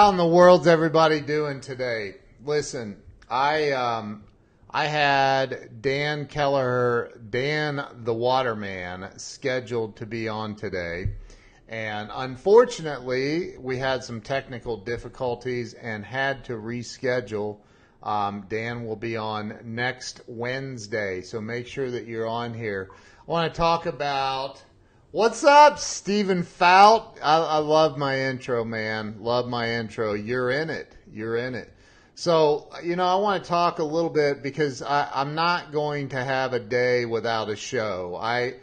How in the world's everybody doing today? Listen, I had Dan Kelleher, Dan the Waterman, scheduled to be on today. And unfortunately, we had some technical difficulties and had to reschedule. Dan will be on next Wednesday, so make sure that you're on here. I want to talk about... What's up, Stephen Fout? I love my intro, man. Love my intro. You're in it. You're in it. So, I want to talk a little bit because I'm not going to have a day without a show. I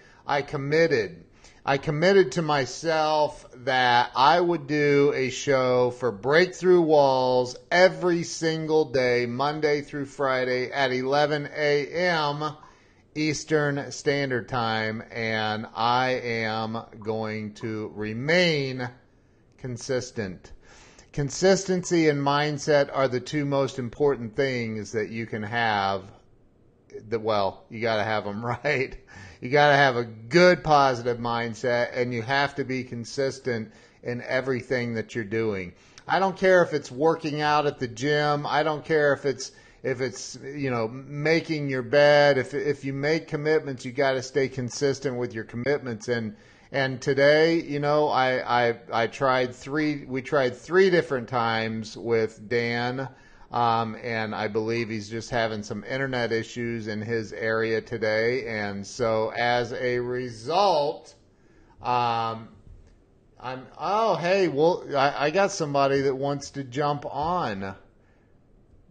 committed to myself that I would do a show for Breakthrough Walls every single day, Monday through Friday at 11 a.m. Eastern Standard Time, and I am going to remain consistent. Consistency and mindset are the two most important things that you can have. Well, you got to have them right. You got to have a good positive mindset, and you have to be consistent in everything that you're doing. I don't care if it's working out at the gym. I don't care if it's making your bed. If you make commitments, you got to stay consistent with your commitments. And today, I tried three. We tried 3 different times with Dan, and I believe he's just having some internet issues in his area today. And so, as a result, I got somebody that wants to jump on.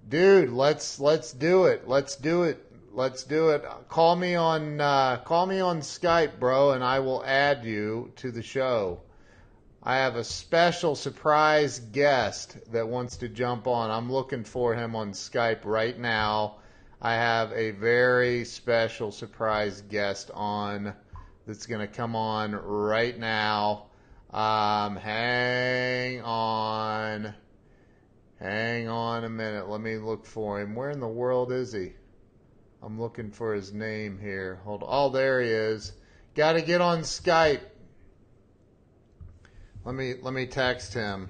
Dude, let's do it. Let's do it. Call me on Skype, bro, and I will add you to the show. I have a special surprise guest that wants to jump on. I'm looking for him on Skype right now. I have a very special surprise guest on that's going to come on right now. Hang on a minute. Let me look for him. Where in the world is he? I'm looking for his name here. Hold on. Oh, there he is. Got to get on Skype. Let me text him.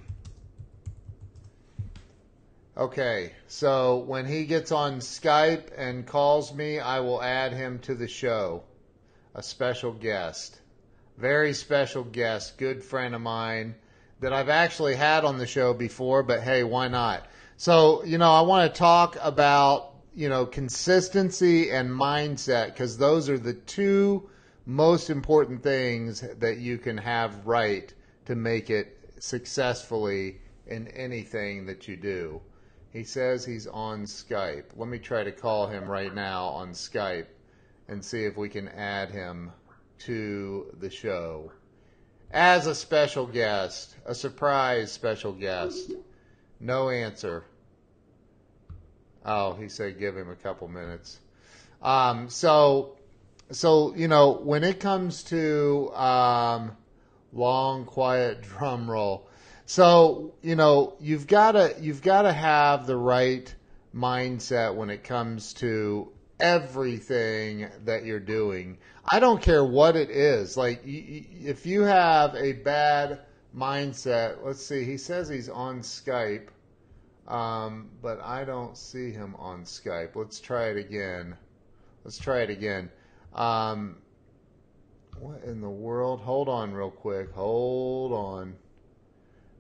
Okay, so when he gets on Skype and calls me, I will add him to the show. A special guest. Very special guest. Good friend of mine that I've actually had on the show before, but hey, why not? So, I want to talk about, consistency and mindset, because those are the 2 most important things that you can have right to make it successfully in anything that you do. He says he's on Skype. Let me try to call him right now on Skype and see if we can add him to the show as a special guest, a surprise special guest. No answer. Oh, he said give him a couple minutes. So when it comes to long, quiet drum roll, so you've got to have the right mindset when it comes to everything that you're doing. I don't care what it is. Like, if you have a bad mindset, let's see, he says he's on Skype, but I don't see him on Skype. Let's try it again. What in the world? Hold on real quick. Hold on.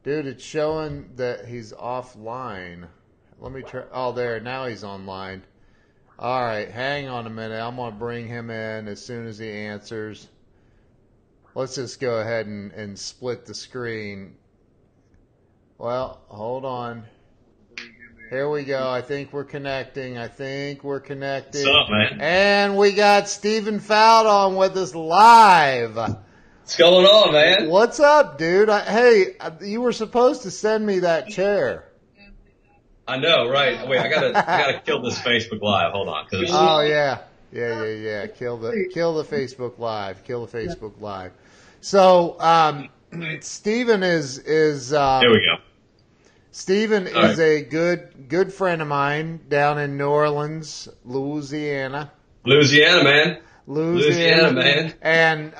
Dude, it's showing that he's offline. Let me try. Oh, there. Now he's online. All right, hang on a minute. I'm going to bring him in as soon as he answers. Let's just go ahead and split the screen. Well, hold on. Here we go. I think we're connecting. What's up, man? And we got Stephen Fout on with us live. What's going on, man? What's up, dude? Hey, you were supposed to send me that chair. I know, right? Wait, I gotta kill this Facebook Live. Hold on. Oh yeah. Kill the Facebook Live. So, Stephen is here we go. Stephen is a good friend of mine down in New Orleans, Louisiana. Louisiana, man. Louisiana, man. And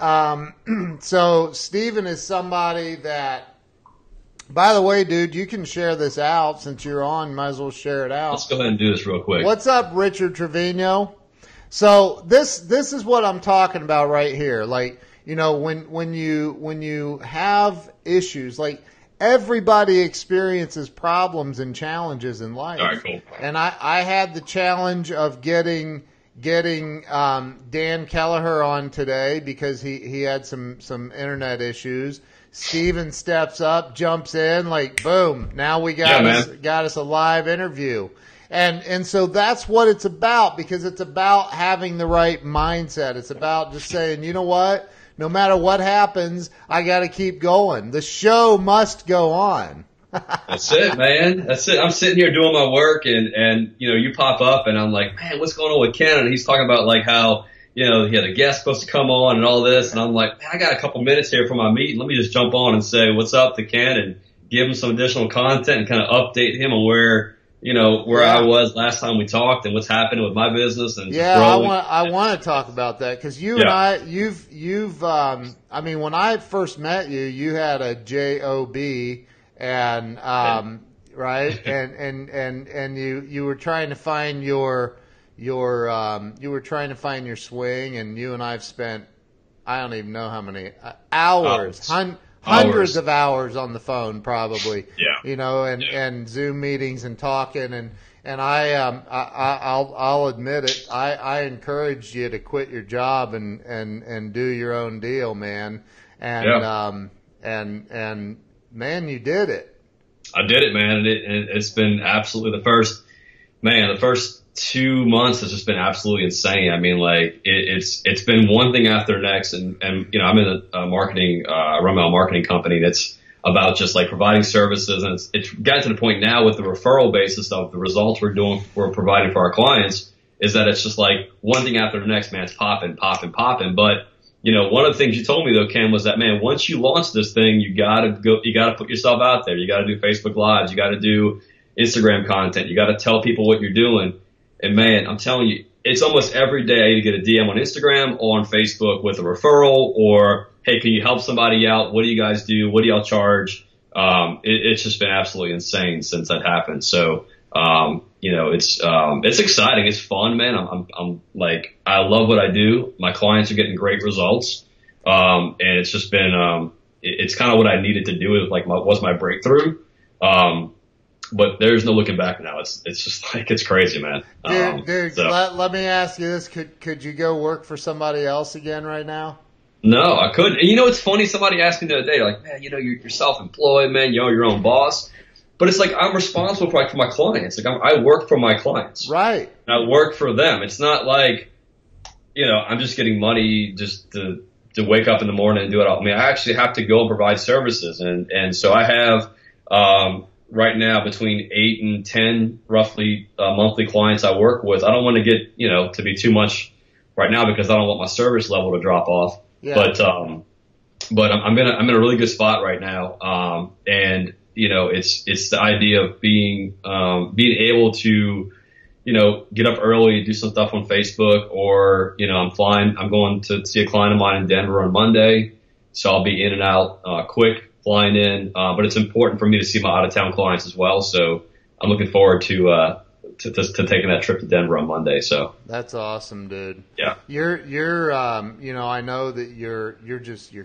so Stephen is somebody that By the way, dude, you can share this out since you're on. Might as well share it out. Let's go ahead and do this real quick. What's up, Richard Trevino? So this is what I'm talking about right here. Like, you know, when you have issues, like everybody experiences problems and challenges in life. All right, cool. And I had the challenge of getting Dan Kelleher on today because he had some internet issues. Steven steps up, jumps in, like boom. Now we got us a live interview. And so that's what it's about, because it's about having the right mindset. It's about just saying, you know what? No matter what happens, I got to keep going. The show must go on. That's it, man. That's it. I'm sitting here doing my work, and you know, you pop up, and I'm like, man, what's going on with Ken? And he's talking about like how, you know, he had a guest supposed to come on and all this, and I'm like, man, I got a couple minutes here for my meeting. Let me just jump on and say what's up to Ken and give him some additional content and kind of update him on where I was last time we talked and what's happening with my business. And I want to talk about that, because you and I, you've I mean, when I first met you, you had a job and right, and you were trying to find your swing, and you and I've spent, I don't even know how many hours. Hundreds of hours on the phone, probably. Yeah. You know, and Zoom meetings and talking, and I'll admit it. I encouraged you to quit your job and do your own deal, man. And man, you did it. I did it, man. And it's been absolutely the first 2 months has just been absolutely insane. I mean, like it's been one thing after the next, and you know, I'm in a marketing, run my own marketing company that's about just like providing services, and it's got to the point now with the referral basis of the results we're providing for our clients, is that it's just like one thing after the next, man. It's popping. But you know, one of the things you told me though, Ken, was that, man, once you launch this thing, you gotta put yourself out there. You gotta do Facebook Lives. You gotta do Instagram content. You gotta tell people what you're doing. And man, I'm telling you, it's almost every day I either get a DM on Instagram or on Facebook with a referral, or, hey, can you help somebody out? What do you guys do? What do y'all charge? It's just been absolutely insane since that happened. So, you know, it's exciting. It's fun, man. I'm like, I love what I do. My clients are getting great results. And it's just been, it's kind of what I needed to do. It was like was my breakthrough. But there's no looking back now. It's just like, it's crazy, man. Dude, let me ask you this. Could you go work for somebody else again right now? No, I couldn't. And you know, it's funny. Somebody asked me the other day, like, man, you know, you're self-employed, man. You're your own boss. But it's like, I'm responsible for my clients. Like, I work for my clients. Right. And I work for them. It's not like, you know, I'm just getting money just to wake up in the morning and do it all. I mean, I actually have to go and provide services. And so I have, right now between 8 and 10 roughly monthly clients I work with. I don't want to get, you know, to be too much right now because I don't want my service level to drop off. Yeah. But I'm in a really good spot right now. And you know, it's the idea of being able to, you know, get up early, do some stuff on Facebook, or, you know, I'm going to see a client of mine in Denver on Monday. So I'll be in and out, quick. Flying in, but it's important for me to see my out of town clients as well. So I'm looking forward to taking that trip to Denver on Monday. So that's awesome, dude. Yeah. You're you know, I know that you're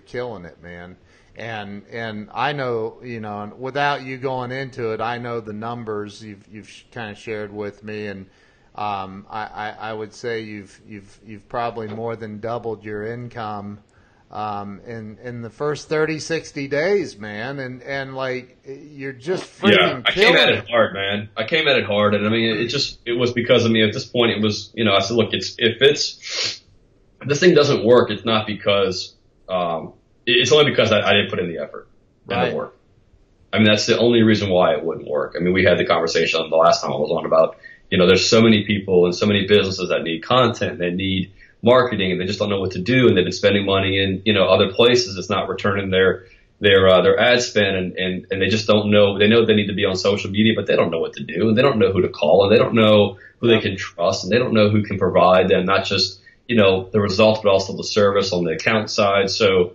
killing it, man. And I know, you know, without you going into it, I know the numbers you've kind of shared with me, and I would say you've probably more than doubled your income in the first 30, 60 days, man. And like, you're just freaking I came at it hard, man. I came at it hard. And I mean, it was because of me at this point. It was, you know, I said, look, if this thing doesn't work, it's not because, it's only because I didn't put in the effort and the work. I mean, that's the only reason why it wouldn't work. I mean, we had the conversation the last time I was on about, you know, there's so many people and so many businesses that need content, that need marketing, and they just don't know what to do, and they've been spending money in, you know, other places. It's not returning their ad spend, and they just don't know. They know they need to be on social media, but they don't know what to do, and they don't know who to call, and they don't know who they can trust, and they don't know who can provide them not just, you know, the results, but also the service on the account side. So,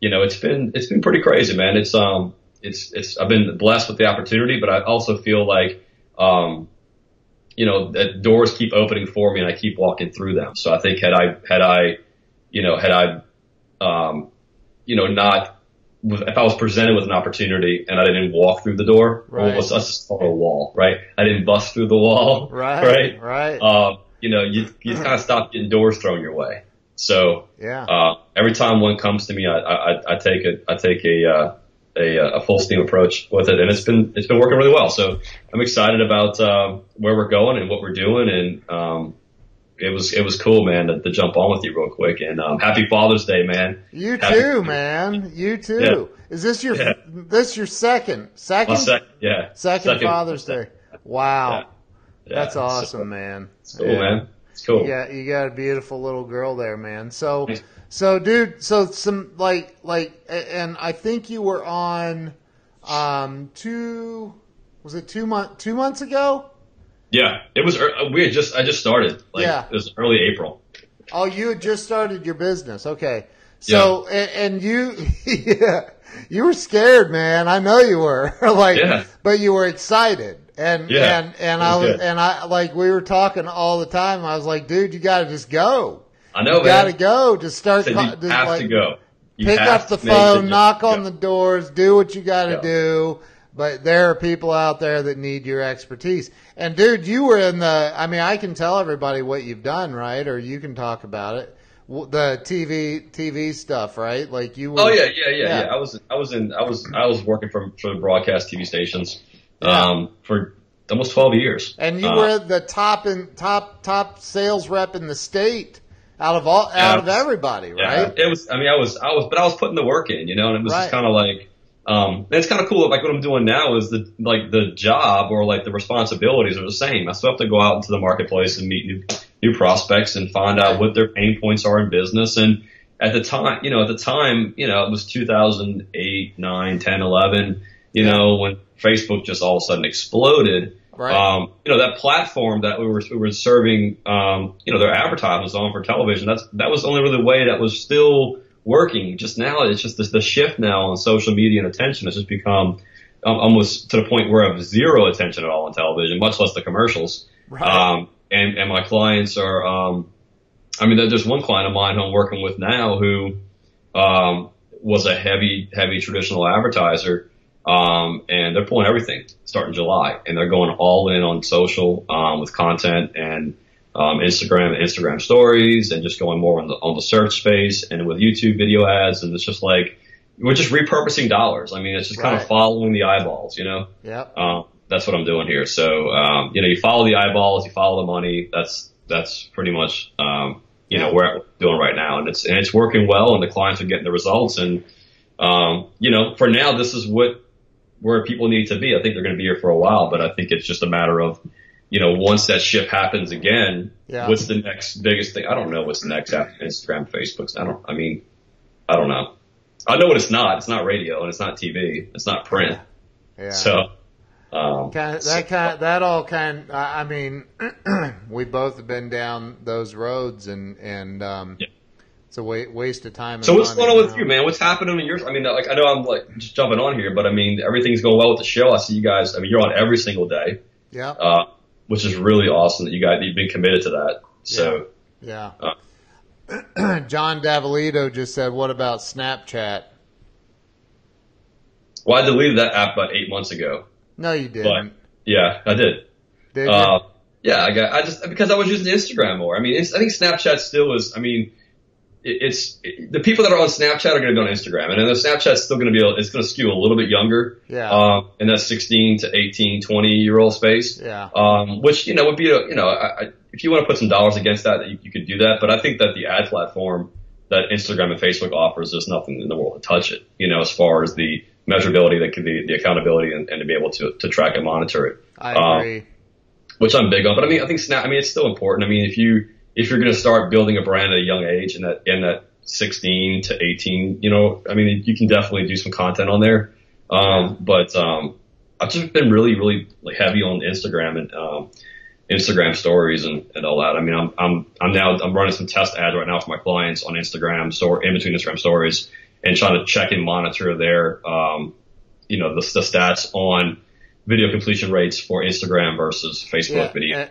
you know, it's been pretty crazy, man. It's I've been blessed with the opportunity, but I also feel like, that doors keep opening for me and I keep walking through them. So I think had I not, if I was presented with an opportunity and I didn't walk through the door, right. let's just call it a wall, right? I didn't bust through the wall, right? You kind of stop getting doors thrown your way. So, every time one comes to me, I take a full steam approach with it, and it's been working really well. So I'm excited about, where we're going and what we're doing. And, it was cool, man, to jump on with you real quick. And, happy Father's Day, man. You too, man. You too. Yeah. Is this your second? Second Father's Day. Wow. Yeah. That's awesome, man. It's cool, man. It's cool. Yeah, you got a beautiful little girl there, man. So dude, some like, and I think you were on, 2 months ago? Yeah, it was. I just started. It was early April. Oh, you had just started your business. Okay. So, and you, you were scared, man. I know you were but you were excited. And we were talking all the time. I was like, dude, you got to just go. I know, man. You got to go to start. You have to go. Pick up the phone, knock on the doors, do what you got to do. But there are people out there that need your expertise. And dude, you were in I can tell everybody what you've done, right? Or you can talk about it. The TV stuff, right? Like you were. Oh yeah. I was working for broadcast TV stations, for almost 12 years. And you were the top sales rep in the state out of everybody, right? It was, I was putting the work in, and it was just kind of like, and it's kind of cool. Like what I'm doing now is the job or like the responsibilities are the same. I still have to go out into the marketplace and meet new prospects and find out what their pain points are in business. And at the time, it was 2008, 9, 10, 11, when Facebook just all of a sudden exploded. Right. That platform that we were serving, their advertisements on for television, that was the only really way that was still working. Just now, it's just the shift now on social media and attention has just become almost to the point where I have zero attention at all on television, much less the commercials. Right. And my clients are, there's one client of mine who I'm working with now who, was a heavy traditional advertiser. And they're pulling everything starting July, and they're going all in on social, with content and, Instagram stories, and just going more on the search space and with YouTube video ads. And it's just like, we're just repurposing dollars. It's just kind of following the eyeballs, Yeah. That's what I'm doing here. So, you follow the eyeballs, you follow the money. That's pretty much, where I'm doing right now. And it's working well, and the clients are getting the results. And, for now, this is where people need to be. I think they're going to be here for a while, but I think it's just a matter of, once that shift happens again, what's the next biggest thing? I don't know what's next after Instagram, Facebook. I don't know. I know what it's not. It's not radio, and it's not TV. It's not print. Yeah. So, we both have been down those roads, and it's a waste of time. So what's going on with you, man? What's happening in your? I know I'm just jumping on here, but everything's going well with the show. I see you guys. You're on every single day. Yeah. Which is really awesome that you've been committed to that. So. Yeah. John Davalito just said, "What about Snapchat?" Well, I deleted that app about 8 months ago. No, you didn't. But, yeah, I did. Did you? Yeah, because I was using Instagram more. I think Snapchat still is. It's the people that are on Snapchat are going to be on Instagram, and then the Snapchat's still going to be. It's going to skew a little bit younger. Yeah. In that 16 to 18, 20-year-old space. Yeah. Which would be if you want to put some dollars against that, you could do that. But I think that the ad platform that Instagram and Facebook offers, there's nothing in the world to touch it. As far as the measurability, that could be the accountability, and to be able to track and monitor it. I agree. Which I'm big on. But I think it's still important. If you're going to start building a brand at a young age, in that 16 to 18, you can definitely do some content on there. But I've just been really, really heavy on Instagram and Instagram stories and all that. I'm running some test ads right now for my clients on Instagram, in between Instagram stories, and trying to check and monitor their the stats on video completion rates for Instagram versus Facebook video.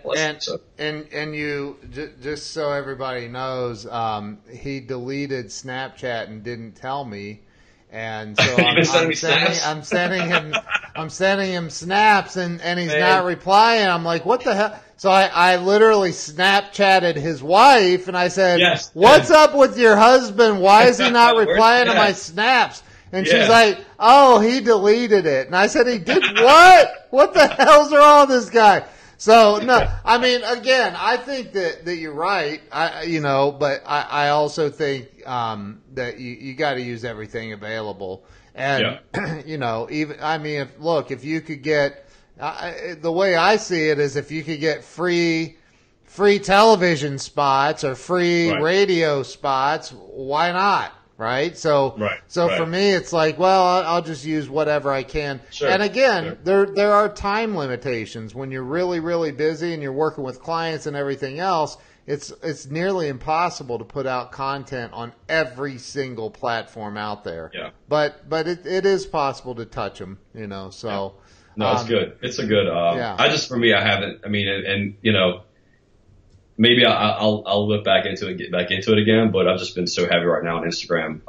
And you just so everybody knows, he deleted Snapchat and didn't tell me, and so I'm sending him snaps, and he's not replying. I'm like, what the hell? So I literally Snapchatted his wife, and I said, "What's up with your husband? Why is he not replying to my snaps?" And she's like, "Oh, he deleted it." And I said, "He did what? What the hell's wrong with this guy?" So no, I mean, again, I think that you're right. But I also think that you got to use everything available. And if you could get the way I see it is if you could get free television spots or free radio spots, why not? Right. So for me, it's like, well, I'll just use whatever I can. Sure. And again, there are time limitations when you're really, really busy and you're working with clients and everything else. It's nearly impossible to put out content on every single platform out there. Yeah. But it is possible to touch them, so. Yeah. No, it's good. It's a good, I haven't, maybe I'll look back into it, get back into it again, but I've just been so heavy right now on Instagram.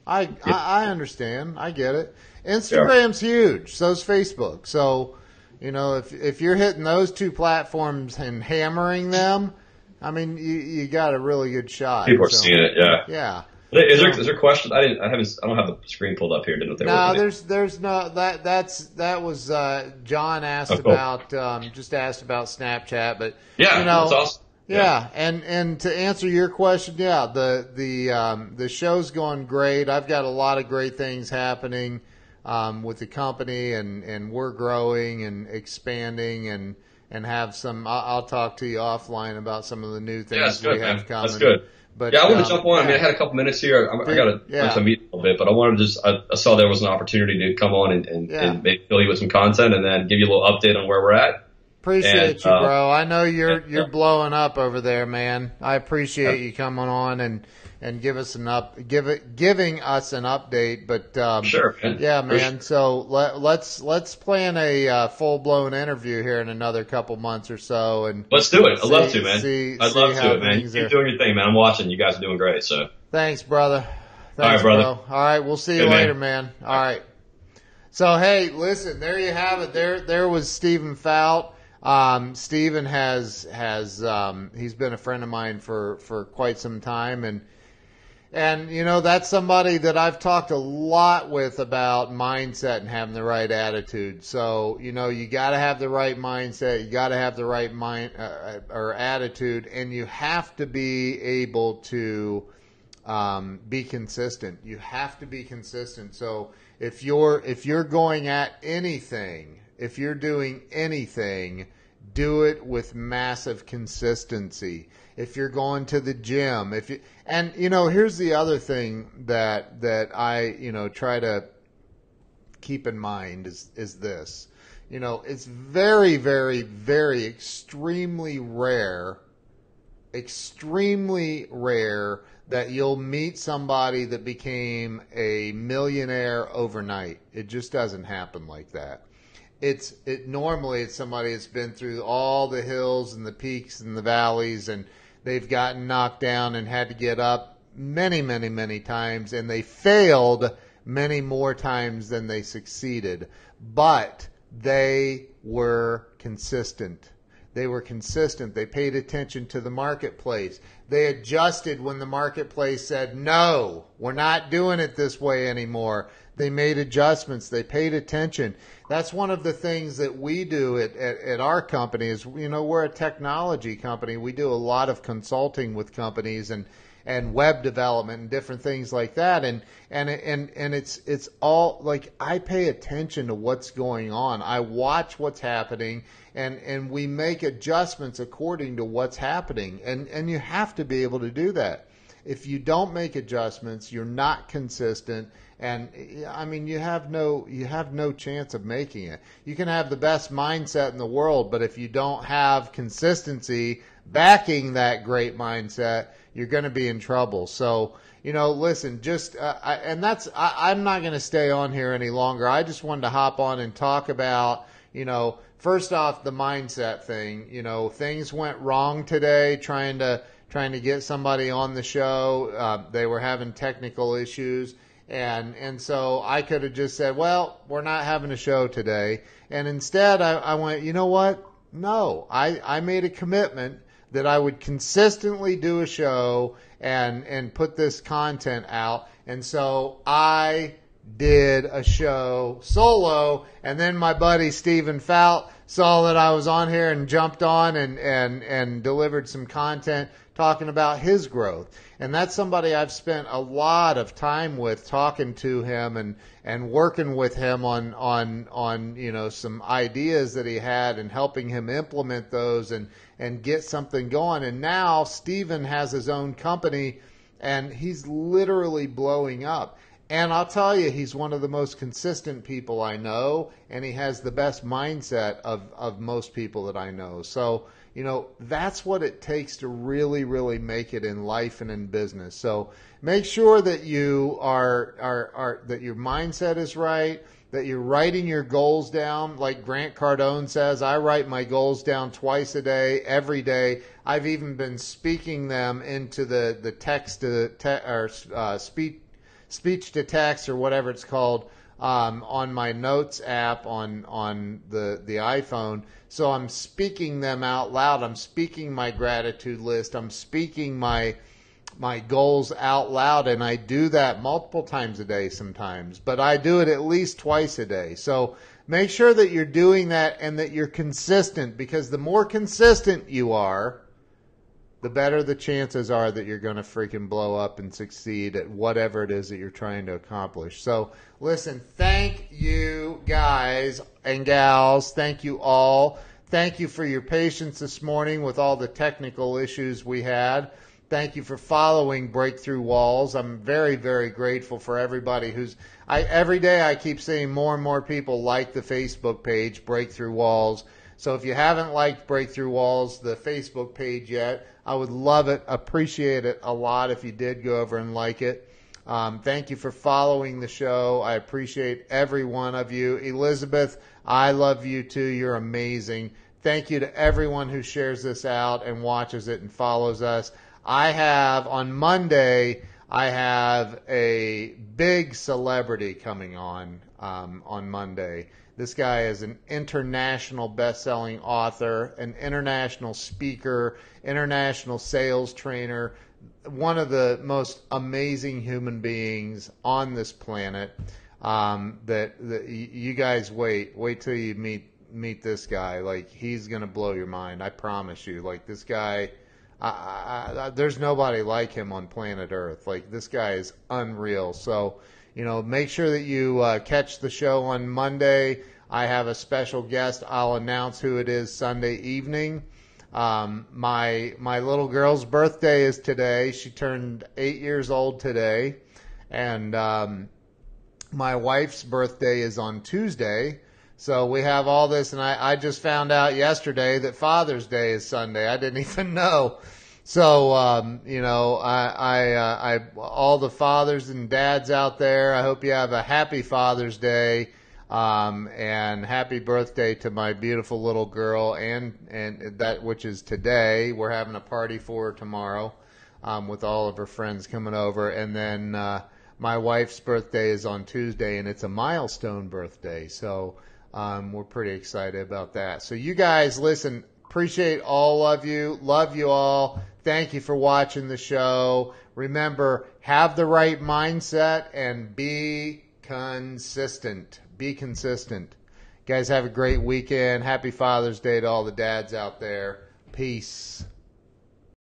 I understand. I get it. Instagram's huge. So's Facebook. So, if you're hitting those two platforms and hammering them, I mean, you got a really good shot. People are seeing it. Yeah. Yeah. Is there questions? I don't have the screen pulled up here. Didn't know no, there's no that was John asked about just asked about Snapchat, but that's awesome. Yeah, and to answer your question, the show's going great. I've got a lot of great things happening with the company, and we're growing and expanding and have some. I'll talk to you offline about some of the new things we have coming. That's good. But, I wanted to jump on. I mean, I had a couple minutes here. I got to meet a little bit, but I wanted to I saw there was an opportunity to come on and maybe fill you with some content and then give you a little update on where we're at. Appreciate you, bro. I know you're blowing up over there, man. I appreciate you coming on and giving us an update. But sure, man. Yeah, man. So let's plan a full blown interview here in another couple months or so, and let's do it. I'd love to, man. I'd love to, man. Keep doing your thing, man. I'm watching. You guys are doing great. So thanks, brother. All right, brother. Bro. All right, we'll see you later, man. All right. So hey, listen, there you have it. There was Stephen Fout. Stephen has he's been a friend of mine for quite some time, and that's somebody that I've talked a lot with about mindset and having the right attitude. So you got to have the right mindset, you got to have the right mind or attitude, and you have to be able to be consistent. You have to be consistent. So if you're going at anything, if you're doing anything, do it with massive consistency. If you're going to the gym, here's the other thing that I, try to keep in mind is this, it's very, very, very extremely rare that you'll meet somebody that became a millionaire overnight. It just doesn't happen like that. Normally it's somebody that's been through all the hills and the peaks and the valleys, and they've gotten knocked down and had to get up many, many, many times, and they failed many more times than they succeeded. But they were consistent. They were consistent. They paid attention to the marketplace. They adjusted when the marketplace said, no, we're not doing it this way anymore. They made adjustments. They paid attention. That's one of the things that we do at our company is, we're a technology company. We do a lot of consulting with companies and web development and different things like that. And it's all like, I pay attention to what's going on. I watch what's happening and we make adjustments according to what's happening. And you have to be able to do that. if you don't make adjustments, you're not consistent. And I mean, you have no chance of making it. You can have the best mindset in the world, but if you don't have consistency backing that great mindset, you're going to be in trouble. So, listen, just I'm not going to stay on here any longer. I just wanted to hop on and talk about, first off, the mindset thing. Things went wrong today trying to get somebody on the show. They were having technical issues. And so I could have just said, well, we're not having a show today. And instead I went, you know what? No, I made a commitment that I would consistently do a show and put this content out. And so I did a show solo, and then my buddy Stephen Fout saw that I was on here and jumped on and delivered some content talking about his growth. And that's somebody I've spent a lot of time with, talking to him and working with him on some ideas that he had and helping him implement those and get something going. And now Stephen has his own company and he's literally blowing up. And I'll tell you, he's one of the most consistent people I know, and he has the best mindset of most people that I know. So, that's what it takes to really, really make it in life and in business. So make sure that you are that your mindset is right, that you're writing your goals down. Like Grant Cardone says, I write my goals down twice a day, every day. I've even been speaking them into the text or speech to text or whatever it's called on my notes app on the iPhone. So I'm speaking them out loud. I'm speaking my gratitude list. I'm speaking my goals out loud, and I do that multiple times a day sometimes, but I do it at least twice a day. So make sure that you're doing that and that you're consistent, because the more consistent you are, the better the chances are that you're going to freaking blow up and succeed at whatever it is that you're trying to accomplish. So listen, thank you guys and gals. Thank you all. Thank you for your patience this morning with all the technical issues we had. Thank you for following Breakthrough Walls. I'm very, very grateful for everybody every day I keep seeing more and more people like the Facebook page, Breakthrough Walls. So if you haven't liked Breakthrough Walls, the Facebook page yet, I would love it, appreciate it a lot if you did go over and like it. Thank you for following the show. I appreciate every one of you. Elizabeth, I love you too. You're amazing. Thank you to everyone who shares this out and watches it and follows us. On Monday, I have a big celebrity coming on Monday. This guy is an international best-selling author, an international speaker, international sales trainer, one of the most amazing human beings on this planet. That you guys wait till you meet this guy. Like, he's gonna blow your mind. I promise you. Like, this guy, there's nobody like him on planet Earth. Like, this guy is unreal. So, make sure that you catch the show on Monday. I have a special guest. I'll announce who it is Sunday evening. My little girl's birthday is today. She turned 8 years old today. And my wife's birthday is on Tuesday. So we have all this, and I just found out yesterday that Father's Day is Sunday. I didn't even know. So, all the fathers and dads out there, I hope you have a happy Father's Day, and happy birthday to my beautiful little girl, and that, which is today. We're having a party for her tomorrow, with all of her friends coming over. And then, my wife's birthday is on Tuesday, and it's a milestone birthday. So, we're pretty excited about that. So you guys, listen, appreciate all of you. Love you all. Thank you for watching the show. Remember, have the right mindset and be consistent. Be consistent. Guys, have a great weekend. Happy Father's Day to all the dads out there. Peace.